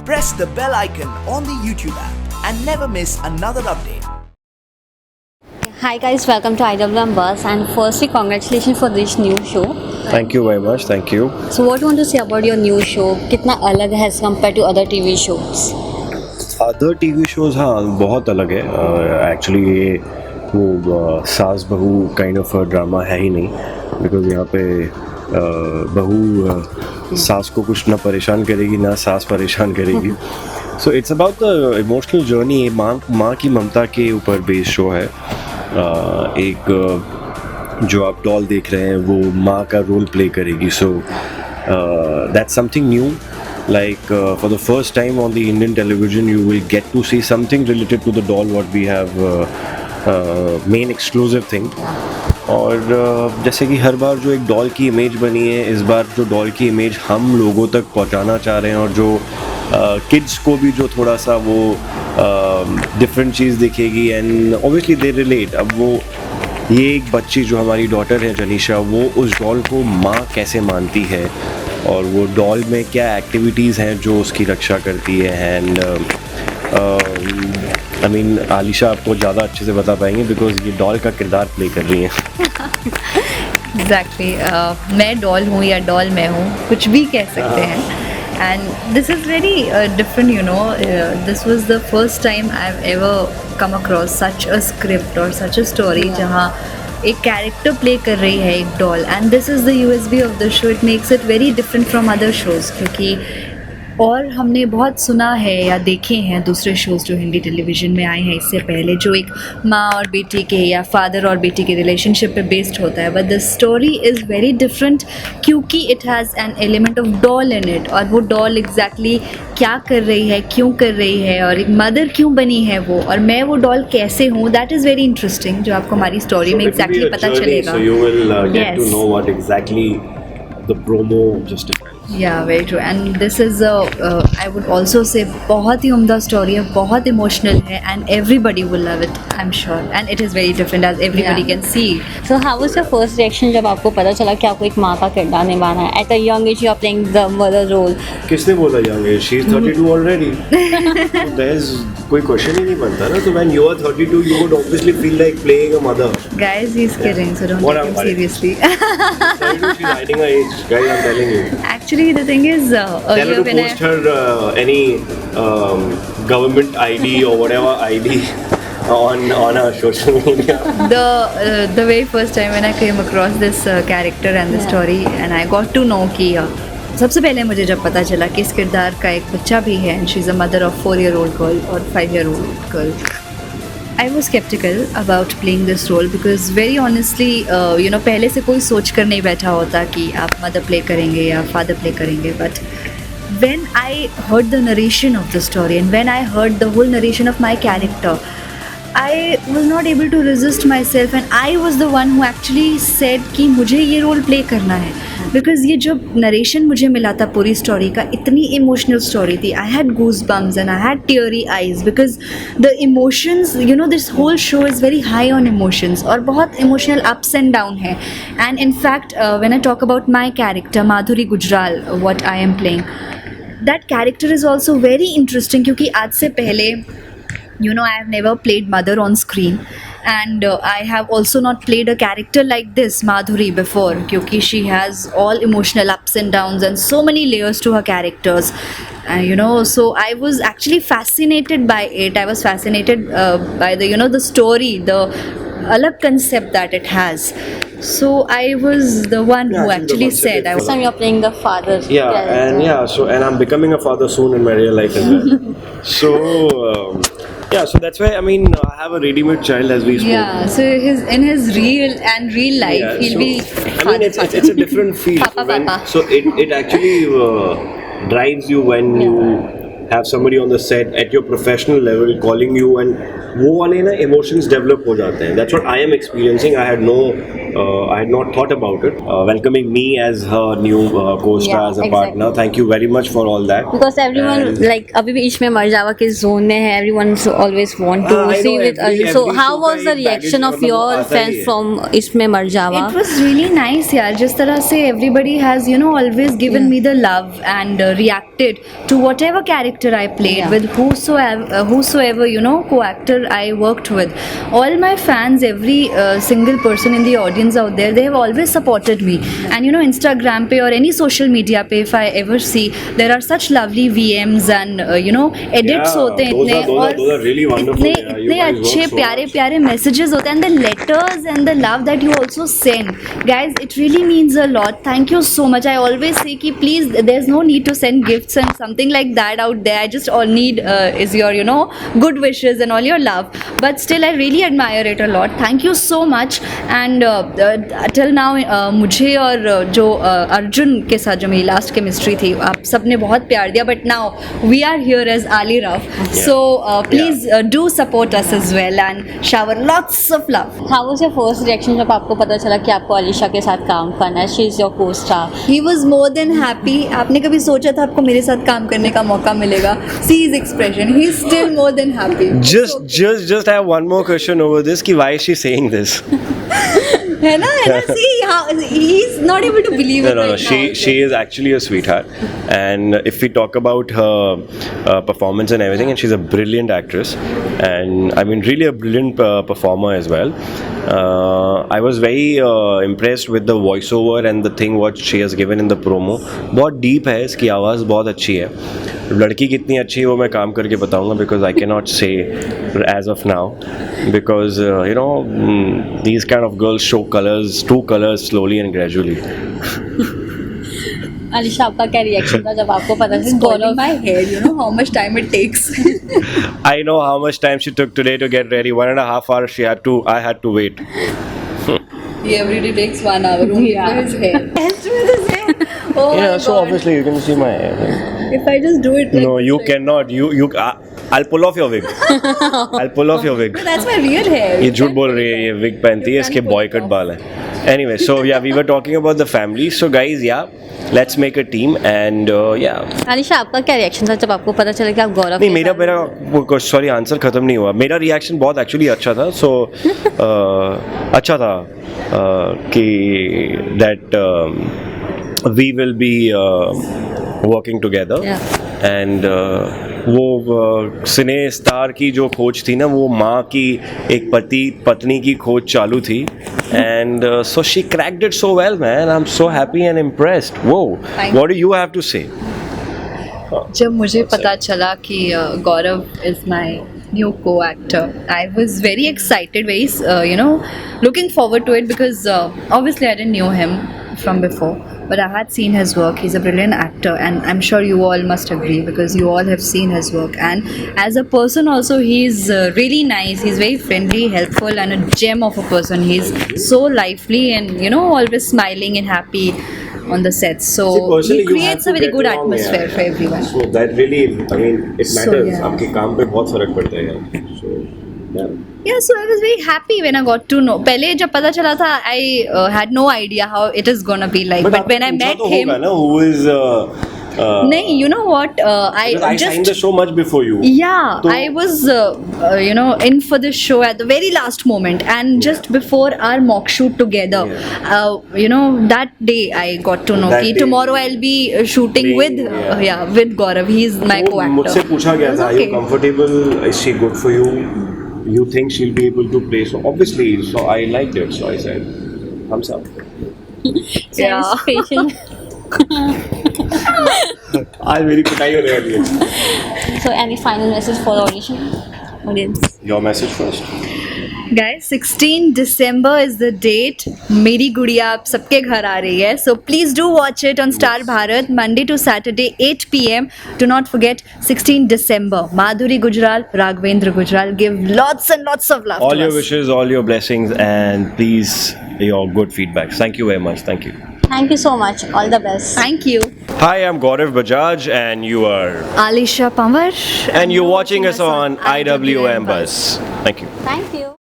press the bell icon on the YouTube app and never miss another update. Hi guys, welcome to IWM Bus, and firstly congratulations for this new show. Thank you very much. Thank you. So what do you want to say about your new show? कितना अलग है as compared to other TV shows? Other TV shows हाँ बहुत अलग है actually ये वो सास बहू काइंड ऑफ ड्रामा है ही नहीं बिकॉज यहाँ पे बहू सास को कुछ ना परेशान करेगी ना सास परेशान करेगी so it's about the emotional journey माँ की ममता के ऊपर बेस्ड शो है एक जो आप डॉल देख रहे हैं वो माँ का रोल प्ले करेगी so that's something new like for the first time on the Indian television you will get to see something related to the doll what we have main exclusive thing और जैसे कि हर बार जो एक doll की image बनी है इस बार जो डॉल की इमेज हम लोगों तक पहुंचाना चाह रहे हैं और जो किड्स को भी जो थोड़ा सा वो डिफरेंट चीज़ दिखेगी एंड ऑब्वियसली दे रिलेट अब वो ये एक बच्ची जो हमारी डॉटर है जनीशा वो उस डॉल को माँ कैसे मानती है और वो डॉल में क्या एक्टिविटीज़ हैं जो उसकी रक्षा करती है एंड आई मीन आलिशा आपको ज़्यादा अच्छे से बता पाएंगे बिकॉज ये डॉल का किरदार प्ले कर रही हैं एग्जैक्टली मैं डॉल हूँ या डॉल मैं हूँ कुछ भी कह सकते हैं and this is very different you know this was the first time I have ever come across such a script और सच अ स्टोरी जहाँ एक कैरेक्टर प्ले कर रही है एक doll and this is the USP of the show it makes it very different from other shows क्योंकि और हमने बहुत सुना है या देखे हैं दूसरे शोज़ जो हिंदी टेलीविज़न में आए हैं इससे पहले जो एक माँ और बेटी के या फादर और बेटी के रिलेशनशिप पे बेस्ड होता है but the story is very different क्योंकि it has an element of doll in it और वो डॉल एग्जैक्टली क्या कर रही है क्यों कर रही है और एक मदर क्यों बनी है वो और मैं वो डॉल कैसे हूँ दैट इज़ वेरी इंटरेस्टिंग जो आपको हमारी स्टोरी में एग्जैक्टली पता चलेगा Yeah, very true. And this is I would also say बहुत ही उम्दा story है, बहुत emotional है, and everybody will love it, I'm sure. And it is very different as everybody can see. So how was your first reaction जब आपको पता चला कि आपको एक माँ का किरदार निभाना है? At a young age you are playing the mother role. किसने बोला young age? She is 32 already. So there's कोई question ही नहीं बनता ना. So when you are 32 you would obviously feel like playing a mother. Guys, he's kidding, so don't take him seriously. 32 she's hiding her age, guys. I'm telling you. Actually, the thing is, tell her to post her any government ID or whatever ID on her social media. The very first time when I came across this character and the story, and I got to know कि सबसे पहले मुझे जब पता चला कि इस किरदार का एक बच्चा भी है and she's a mother of 4-year-old girl or 5-year-old girl. I was skeptical about playing this role because very honestly, you know, पहले से कोई सोच कर नहीं बैठा होता कि आप mother play करेंगे या father play करेंगे. But when I heard the narration of the story and when I heard the whole narration of my character, I was not able to resist myself and I was the one who actually said कि मुझे ये role play करना है because ये जो narration मुझे मिला था पूरी स्टोरी का इतनी इमोशनल स्टोरी थी I had goose bumps and I had teary eyes because the emotions you know this whole show is very high on emotions और बहुत इमोशनल अप्स एंड डाउन है and in fact when I talk about my character Madhuri Gujral what I am playing that character is also very interesting क्योंकि आज से पहले you know I have never played mother on screen and I have also not played a character like this Madhuri before because she has all emotional ups and downs and so many layers to her characters you know so I was actually fascinated by it I was fascinated by the you know the story the alag concept that it has so I was the one who actually said This time you're playing the father so and I'm becoming a father soon in my real life as well so so that's why I mean I have a ready-made child as we spoke. Yeah, so in his real life he'll be I mean it's a different feel Papa. So it actually drives you when you have somebody on the set at your professional level calling you and वो वाले ना emotions develop हो जाते हैं. That's what I am experiencing. I had no I had not thought about it. Welcoming me as her new co-star, Yeah, as a exactly. partner. Thank you very much for all that. Because everyone And- like अभी भी इसमें मर्जावा के zone में है, everyone always want to I see know with every- Arjun. So every how show was का the एक reaction baggage of मतलब your आता ही fans है. from इसमें मर्जावा? It was really nice, यार. जिस तरह से everybody has, always given me the love and reacted to whatever character I played Yeah. with whosoever co-actor I worked with. All my fans, every single person in the audience out there, they have always supported me. And Instagram pe or any social media pe, if I ever see, there are such lovely VMs and edits Yeah, होते हैं those इतने, are- those are- और those are really wonderful, इतने yeah. You इतने guys work अच्छे so प्यारे much. प्यारे messages होते हैं, and the letters and the love that you also send, guys, it really means a lot. Thank you so much. I always say ki please, there's no need to send gifts and something like that out there. I just all need is your good wishes and all your love, but still I really admire it a lot. Thank you so much. And till now मुझे और जो अर्जुन के साथ जो मेरी last chemistry थी, आप सबने बहुत प्यार दिया, but now we are here as Ali Raf, so please do support us as well and shower lots of love. How was your first reaction जब आपको पता चला कि आपको अलीशा के साथ काम करना है? She is your co-star. He was more than happy. आपने कभी सोचा था आपको मेरे साथ काम करने का मौका मिलेगा? See his expression. He is still more than happy. Just I have one more question over this. Ki why is she saying this? है ना? See how he is not able to believe it No. right now. She is actually a sweetheart, and if we talk about her performance and everything, and she's a brilliant actress, and I mean really a brilliant performer as well. I was very impressed with the voiceover and the thing what she has given in the promo. बहुत deep है, इसकी आवाज़ बहुत अच्छी है. लड़की कितनी अच्छी है वो मैं काम करके बताऊंगा, because I cannot say as of now, because these kind of girls show true colors slowly and gradually. Alisha आपका क्या रिएक्शन था जब आपको पता चला Spoiling my hair, how much time it takes. I know how much time she took today to get ready. 1.5 hours I had to wait. He every day takes 1 hour only for his hair. Rest with his hair. Oh my Yeah, so God. obviously you can see my hair. If I just do it like No, this, you right? cannot. I'll pull off your wig. I'll pull off your wig. No, that's my real hair. ये झूठ बोल रही है, ये wig पहनती है, इसके boycott बाल है. Anyway, so yeah, we were talking about the family. So guys, yeah, let's make a team and yeah. Alisha आपका क्या रिएक्शन था जब आपको पता चला कि आप गौरव नहीं, के मेरा साथ- सॉरी आंसर खत्म नहीं हुआ. मेरा रिएक्शन बहुत एक्चुअली अच्छा था. सो अच्छा था कि that we will be working together Yeah. And वो सिने स्टार की जो खोज थी ना, वो माँ की एक पत्नी की खोज चालू थी, and so she cracked it so well man. I am so happy and impressed. वो what do you have to say? जब मुझे पता चला कि Gaurav is my new co-actor, I was very excited, very looking forward to it, because obviously I didn't know him from before, but I had seen his work. He's a brilliant actor, and I'm sure you all must agree, because you all have seen his work. And as a person also, he's really nice. He's very friendly, helpful, and a gem of a person. He's so lively and always smiling and happy on the set. So he creates a very good atmosphere for everyone. So that really, I mean, it So, matters. yeah. आपके काम पे बहुत फर्क पड़ता है. So yeah. Yeah, so I was very happy when I got to know. पहले जब पता चला था, I had no idea how it is gonna be like. But when I आपने met पूछा तो him, होगा ना, who is नहीं, you know what? I because I signed the just show much before you. yeah, So- I was in for this show at the very last moment, and just before our mock shoot together, that day I got to know That कि day- tomorrow I'll be shooting Playing, with yeah. with Gaurav. He's my तो co-actor. मुझसे पूछा गया It was था, are you okay. comfortable? Is she good for you? You think she'll be able to play? So obviously, so I liked it. So I said, thumbs up. Yeah. Patient. आज मेरी कुटाई होने वाली है. So any final message for the audience? Your message first. Guys, 16 December is the date. मेरी गुड़िया आप सबके घर आ रही है. So please do watch it on Star Bharat, Monday to Saturday, 8 p.m. Do not forget 16 December. Madhuri Gujral, Raghavendra Gujral give lots and lots of love All to your us. wishes, all your blessings, and please your good feedbacks. Thank you very much. Thank you. Thank you so much. All the best. Thank you. Hi, I'm Gaurav Bajaj, and you are, Alisha Pamar. and you're watching us on IWM Buzz. Thank you. Thank you.